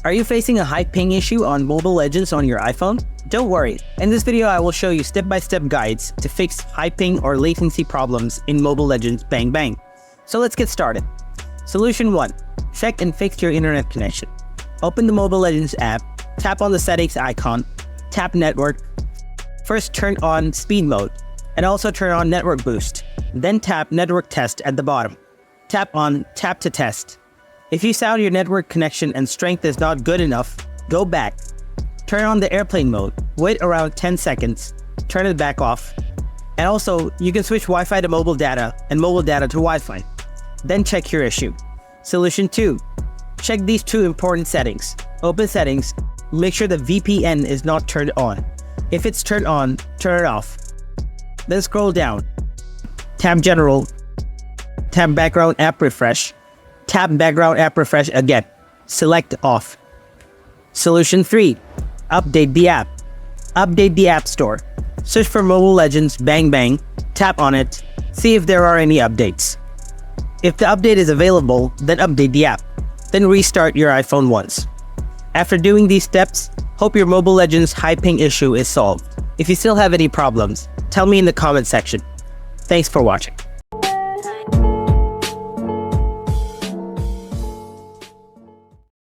Are you facing a high ping issue on Mobile Legends on your iPhone? Don't worry, in this video I will show you step-by-step guides to fix high ping or latency problems in Mobile Legends Bang Bang. So let's get started. Solution 1. Check and fix your internet connection. Open the Mobile Legends app, tap on the settings icon, tap network. First turn on speed mode, and also turn on network boost. Then tap network test at the bottom. Tap on tap to test. If you found your network connection and strength is not good enough, go back. Turn on the airplane mode, wait around 10 seconds, turn it back off. And also, you can switch Wi-Fi to mobile data and mobile data to Wi-Fi. Then check your issue. Solution 2. Check these two important settings. Open settings, make sure the VPN is not turned on. If it's turned on, turn it off. Then scroll down. Tap General, tap Background App Refresh, tap Background App Refresh again. Select Off. Solution 3. Update the app. Update the App Store. Search for Mobile Legends Bang Bang, tap on it, see if there are any updates. If the update is available, then update the app. Then restart your iPhone once. After doing these steps, hope your Mobile Legends high ping issue is solved. If you still have any problems, tell me in the comment section. Thanks for watching.